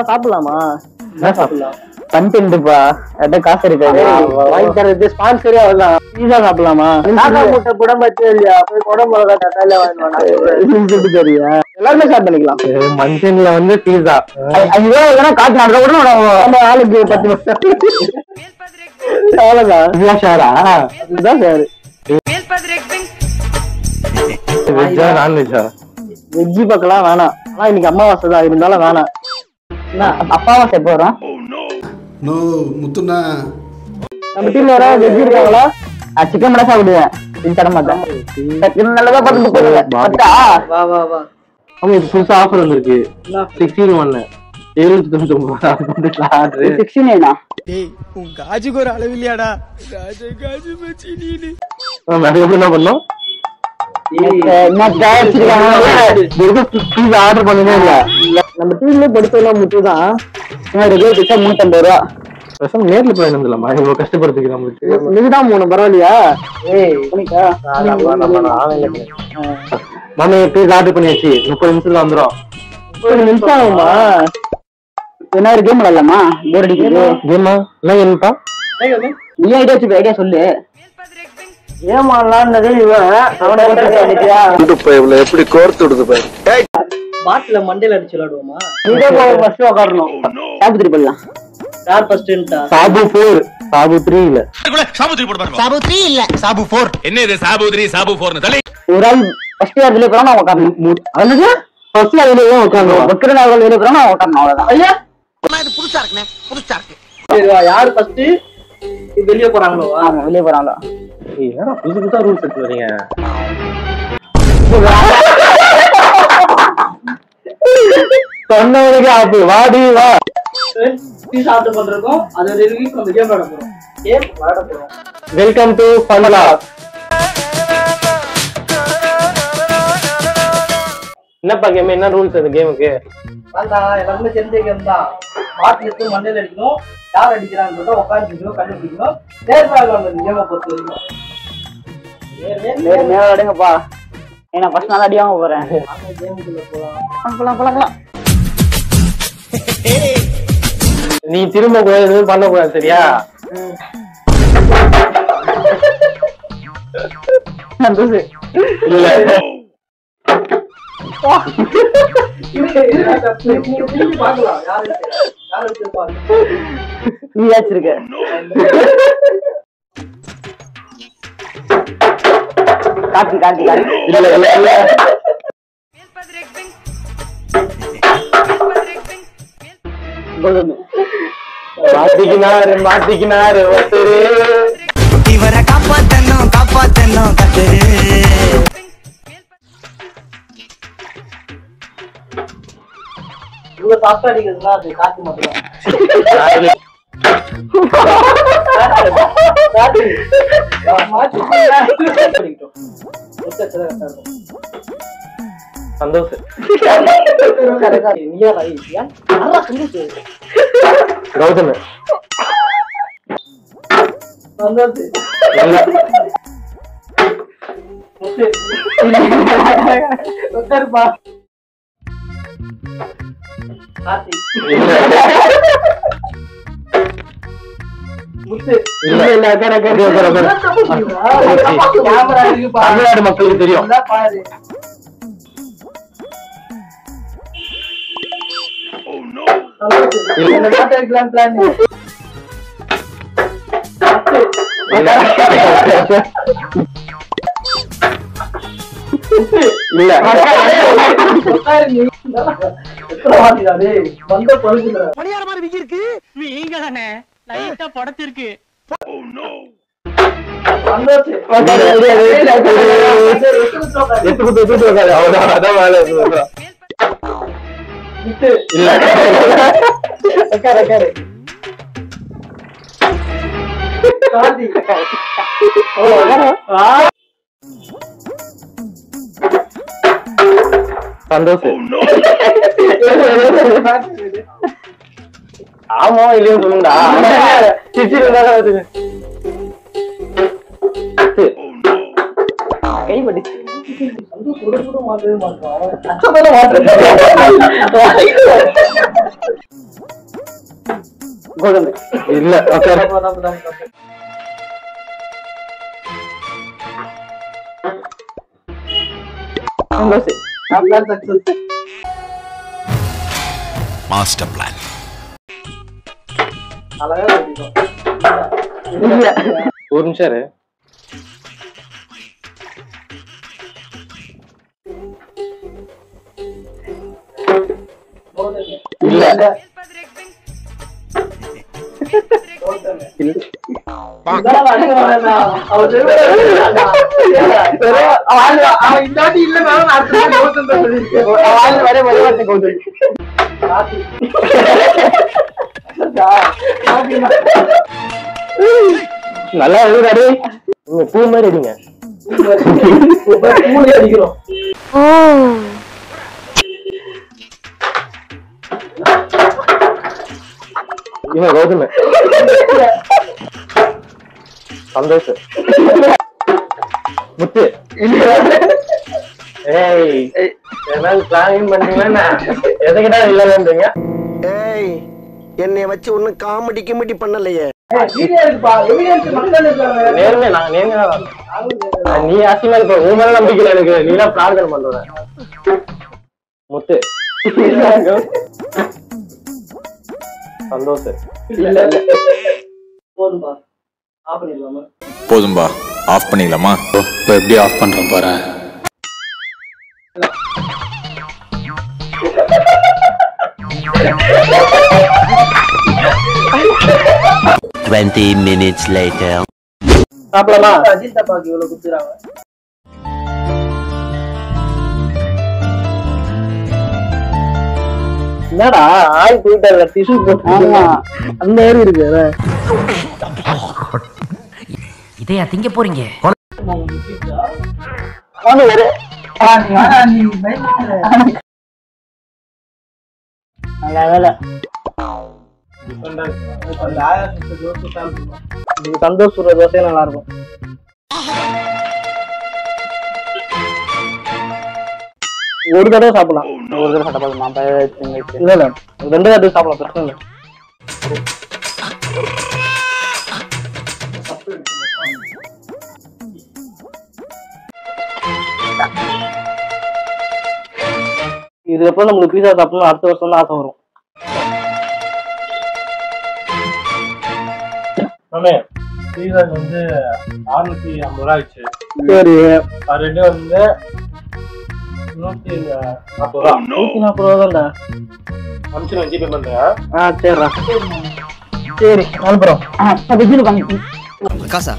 சாப்பிடலாமா? என்ன சாப்பிடலாம்? கண்டென்ட்ப்பா, என்கிட்ட காசு இருக்காது. வாங்கி தரது ஸ்பான்சரே அவ்வளவுதான். பீஸா சாப்பிடலாமா? காக்கா முட்டை குடம்பு இல்லையா? போய் குடம்பு தட்டால வாங்கி தெரியா? எல்லாருமே ஷேர் பண்ணிக்கலாம். மஞ்சள்ல வந்து பீஸா ஐயோ காட்டு நாடு கூட நம்ம ஆளுக்கு 10 நிமிஷம் அவ்வளவுதான். ஷேரா இதுதான் ஷேர். வெஜ்ஜா நான்வெஜ்ஜா? வெஜ்ஜி பக்கலாம் வேணாம். ஆனா இன்னைக்கு அமாவாசை தான், இருந்தாலும் வேணாம். அப்பாவாசை எப்போ வரும்? முத்துண்ணா நம்ம டீம்ல யாராவது வெஜ்ஜி இருக்காங்களா? சிக்கன் மட்டும் சாப்பிடுவேன், இது தர மாட்டேன். நல்லதா பார்த்து போடுவேன். வா வா வா. ஆமா, இது புதுசா ஆஃபர் வந்திருக்கு. 16 799 ஆர்டர். 16 டேய் உன் காஜுக்கு ஒரு அளவு இல்லையாடா? காஜு மச்சி நீனு. என்ன பண்ணோம்? ஆர்டர் பண்ணவே இல்ல. நம்ம டீம்ல படிச்சதெல்லாம் முட்டுதான். 350 ரூபா. நேர்ல போய் வந்துடலாமா? இவ்வளவு கஷ்டப்படுறதுக்கு நம்மளுக்கு நீதான் 3 பரவாயில்லையா? மாமே பீஸ் ஆர்டர் பண்ணியாச்சு. 30 நிமிஷத்துல வந்துடும். 30 நிமிஷம் ஆகுமா? என்ன ஒரு கேம் விளையாடலாமா? போர் அடிக்குது. கேமா என்ன கேம்ப்பா? நீ ஐடியா வச்சு ஐடியா சொல்லு. ஏமாலான்னது இவன் எப்படி கோர்த்து விடுது பாரு. பாட்டில மண்டையில அடிச்சு விளையாடுவோமா? ஃபர்ஸ்ட் உட்காரணும். சாபு 3 பண்ணலாம். யார் ஃபர்ஸ்ட்ன்டா? சாபு 4 சாபு 3 இல்ல. சாபு 3 போடு பாருங்க. சாபு 3 இல்ல, சாபு 4. என்ன இது சாபு 3 சாபு 4னு தலை? ஒரு ஆள் ஃபர்ஸ்ட் யார் வெளிய போறானோ உட்காரணும். அதுக்கு ஃபர்ஸ்ட் அதுலயே உட்காரணும். பக்கத்துல ஆள் வெளிய போறானோ உட்காரணும், அவ்வளவுதான். ஐயா இது புதுசா இருக்குனே, புதுசா இருக்கு. யார் ஃபர்ஸ்ட் வெளிய போறாங்களோ? ஆமா, வெளிய போறாங்களோ. என்னடா புதுசு புதுசா ரூல்ஸ் எடுத்து வரீங்க? சொன்னவனுக்கு ஆப்பு. வாடி வா. பீஸ் ஆர்டர் பண்றோம். அது ரிவ்யூ நம்ம கேம் விளையாட போறோம். கேம் விளையாட போறோம். வெல்கம் டு ஃபன்லா. என்னப்பா கேம்? என்ன ரூல்ஸ் அந்த கேமுக்கு? எல்லாருமே தெரிஞ்ச கேம் தான். பாட்டில் எடுத்து மண்டையில அடிக்கணும். யார் அடிக்கிறான்னு உட்காந்துக்கணும், கண்டுபிடிக்கணும். நேர்மையாக கேமை பொறுத்த வரைக்கும் நேர்மையா அடிங்கப்பா. ஏன்னா ஃபர்ஸ்ட் நான் அடியாம போறேன். கேமுக்குள்ள போலாம். நீ திரும்ப கூட எதுவும் பண்ண கூடாது, சரியா? இல்ல நீ வச்சிருக்க காட்டி இல்ல மாட்டிக்கினாரு ஒருத்தரு. இவரை காப்பாத்தணும் கத்தரு. இவங்க சாப்பிட்டு அடிக்கிறதுனா அது காத்து மட்டும் சந்தோஷம். கௌதம் உட்காருப்பா. தமிழ்நாடு மக்களுக்கு தெரியும். பணியார மாதிரி விக்கி இருக்கு. நீங்க தானே லைட்டா படத்திருக்கு. சந்தோஷம். ஆமா இல்லையா சொல்லுங்கடா. கை படிச்சு வந்து சுட சுட மாட்டவே மாட்டோம். கோதுமை இல்ல உட்காரு. Master plan. அழகா கட்டிட்டோம். இல்ல ஒரு நிமிஷம் இரு. இல்ல இதெல்லாம் அடங்க வேணாம். அவர் அவன் இந்த வாட்டி இல்லைனாலும் நான் அடுத்த வாட்டி கௌதம் தான் சொல்லியிருக்கேன். வரே வரே கோதுமை நல்லா எழுதாரு. நீங்க பூ மாதிரி அடிங்க. மூணு அடிக்கிறோம். இவன் கோதுமை சந்தோஷம் முத்து. ஏய் ஏதாவது பிளானிங் பண்ணீங்களா? எதுக்கிட்ட இல்லைன்றீங்க? ஏய் என்னைய வச்சு ஒன்னும் காமெடி கிமெடி பண்ணலையே. வீடியோ இருக்குப்பா. எவிடன்ஸ் மக்கள் இருக்காங்க. நேர்மை நாங்க நேர்மையா தான். நீ ஆசிமா இப்ப உன் மேல நம்பிக்கை எனக்கு. நீ தான் பிரார்த்தனை பண்ற முத்து. சந்தோஷம் இல்ல இல்ல போதும்பா. ஆஃப் பண்ணிடலாமா? போதும்பா, ஆஃப் பண்ணிக்கலாமா? இப்போ எப்படி ஆஃப் பண்றேன் பாரு. minutes later. சாப்பிடலாமா? அஜித் அப்பாக்கு இவ்வளவு குத்துறாங்க. என்னடா ஆய் போயிட்டாங்க டிஷ்யூ போட்டு. அந்த ஏறி இருக்கு. இதையா திங்க போறீங்க? வாங்க வேற. நீ பயந்துட்ட. நல்ல வேலை. அந்த ஆயிரத்து தோசை சாப்பிடுவோம். இது சந்தோஷ் சுடுற தோசையே நல்லா இருக்கும். ஒரு தடவை சாப்பிடலாம். ஒரு தடவை சாப்பிடலாம். இல்ல இல்ல 2 தடவை சாப்பிடலாம். பிரச்சனை இல்லை. இதுக்கப்புறம் நம்மளுக்கு பீஸா சாப்பிடணும் அடுத்த வருஷம் தான் ஆசை வரும். பீஸாக்கு வந்து 650 ரூபா ஆயிடுச்சு. சரி அது ரெண்டு வந்து 140 ரூபா. 140 ரூபா தான்டா. அனுப்பிச்சு ஜிபே பண்றேன். சரிடா. சரி அனுப்புறோம். காசா